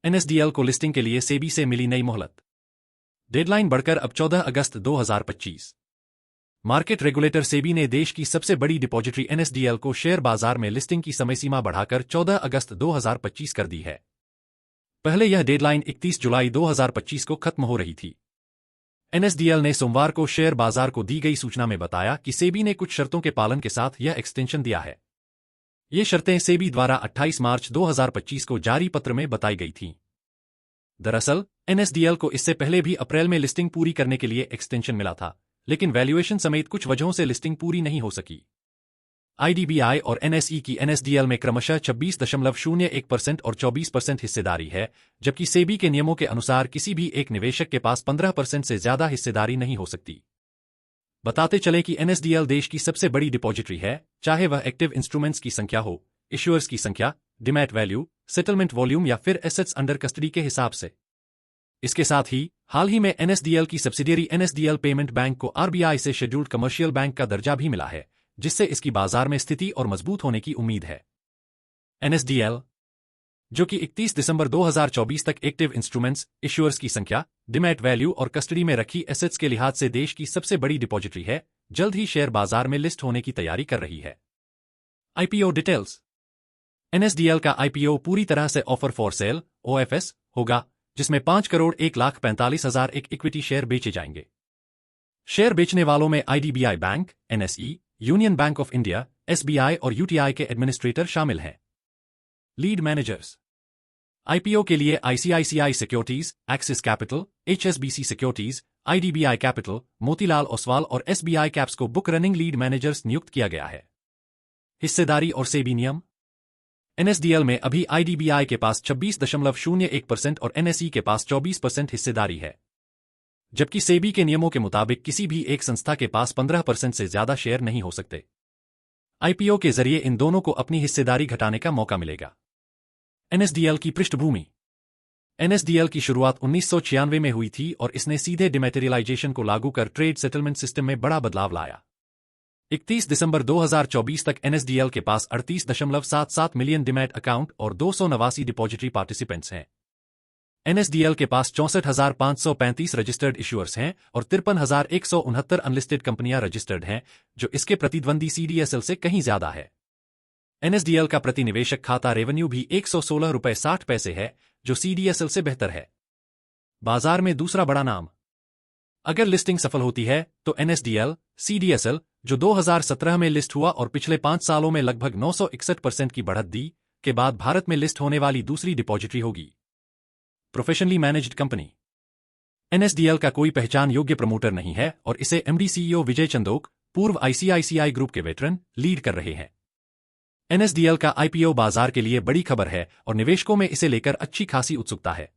NSDL को listing के लिए सेबी से मिली नई मोहलत। डेडलाइन बढ़कर अब 14 अगस्त 2025। मार्केट रेगुलेटर सेबी ने देश की सबसे बड़ी डिपॉजिटरी एनएसडीएल को शेयर बाजार में लिस्टिंग की समय सीमा बढ़ाकर 14 अगस्त 2025 कर दी है। पहले यह डेडलाइन 31 जुलाई 2025 को खत्म हो रही थी। एनएसडीएल ने सोमवार को शेयर बाजार को दी गई सूचना में बताया कि सेबी ने कुछ शर्तों के पालन के साथ यह एक्सटेंशन दिया है। ये शर्तें सेबी द्वारा 28 मार्च 2025 को जारी पत्र में बताई गई थीं। दरअसल, एनएसडीएल को इससे पहले भी अप्रैल में लिस्टिंग पूरी करने के लिए एक्सटेंशन मिला था, लेकिन वैल्यूएशन समेत कुछ वजहों से लिस्टिंग पूरी नहीं हो सकी। आईडीबीआई और एनएसई की एनएसडीएल में क्रमशः 26.01% और 24% हिस्सेदारी है, जबकि सेबी के नियमों के अनुसार किसी भी एक निवेशक के पास 15% से ज्यादा हिस्सेदारी नहीं हो सकती। बताते चले कि एनएसडीएल देश की सबसे बड़ी डिपॉजिटरी है, चाहे वह एक्टिव इंस्ट्रूमेंट्स की संख्या हो, इश्यूअर्स की संख्या, डिमैट वैल्यू, सेटलमेंट वॉल्यूम या फिर एसेट्स अंडर कस्टडी के हिसाब से। इसके साथ ही हाल ही में एनएसडीएल की सब्सिडियरी एनएसडीएल पेमेंट बैंक को आरबीआई से शेड्यूल्ड कमर्शियल बैंक का दर्जा भी मिला है, जिससे इसकी बाजार में स्थिति और मजबूत होने की उम्मीद है। एनएसडीएल, जो कि 31 दिसंबर 2024 तक एक्टिव इंस्ट्रूमेंट्स, इश्यूअर्स की संख्या, डिमैट वैल्यू और कस्टडी में रखी एसेट्स के लिहाज से देश की सबसे बड़ी डिपॉजिटरी है, जल्द ही शेयर बाजार में लिस्ट होने की तैयारी कर रही है। IPO details. एनएसडीएल का आईपीओ पूरी तरह से ऑफर फॉर सेल (ओएफएस) होगा, जिसमें 5,01,45,000 इक्विटी शेयर बेचे जाएंगे। शेयर बेचने वालों में IDBI bank, NSE, union bank of India, SBI और यूटीआई के एडमिनिस्ट्रेटर शामिल हैं। Lead managers. आईपीओ के लिए ICICI securities, axis capital, HSBC securities, IDBI capital, Motilal Oswal और एसबीआई कैप्स को बुक रनिंग लीड मैनेजर्स नियुक्त किया गया है। हिस्सेदारी और सेबी नियम। एनएसडीएल में अभी आईडीबीआई के पास 26.01% और एनएसई के पास 24% हिस्सेदारी है, जबकि सेबी के नियमों के मुताबिक किसी भी एक संस्था के पास 15% से ज्यादा शेयर नहीं हो सकते। आईपीओ के जरिए इन दोनों को अपनी हिस्सेदारी घटाने का मौका मिलेगा। एनएसडीएल की पृष्ठभूमि। एनएसडीएल की शुरुआत 1996 में हुई थी और इसने सीधे डिमैटेरियलाइजेशन को लागू कर ट्रेड सेटलमेंट सिस्टम में बड़ा बदलाव लाया। 31 दिसंबर 2024 तक एनएसडीएल के पास 38.77 मिलियन डिमैट अकाउंट और 289 डिपॉजिटरी पार्टिसिपेंट्स हैं। एनएसडीएल के पास 64,535 रजिस्टर्ड इश्यूअर्स हैं और 53,169 अनलिस्टेड कंपनियां रजिस्टर्ड हैं, जो इसके प्रतिद्वंदी सीडीएसएल से कहीं ज्यादा है। एनएसडीएल का प्रतिनिवेशक खाता रेवेन्यू भी 116 रुपये 60 पैसे है, जो सीडीएसएल से बेहतर है। बाजार में दूसरा बड़ा नाम। अगर लिस्टिंग सफल होती है तो एनएसडीएल, सीडीएसएल, जो 2017 में लिस्ट हुआ और पिछले 5 सालों में लगभग 961% की बढ़त दी, के बाद भारत में लिस्ट होने वाली दूसरी डिपॉजिटरी होगी। Professionally managed company. एनएसडीएल का कोई पहचान योग्य प्रमोटर नहीं है और इसे एमडी सीईओ विजय चंदोक, पूर्व आईसीआईसीआई ग्रुप के वेटरन, लीड कर रहे हैं। एनएसडीएल का आईपीओ बाजार के लिए बड़ी खबर है और निवेशकों में इसे लेकर अच्छी खासी उत्सुकता है।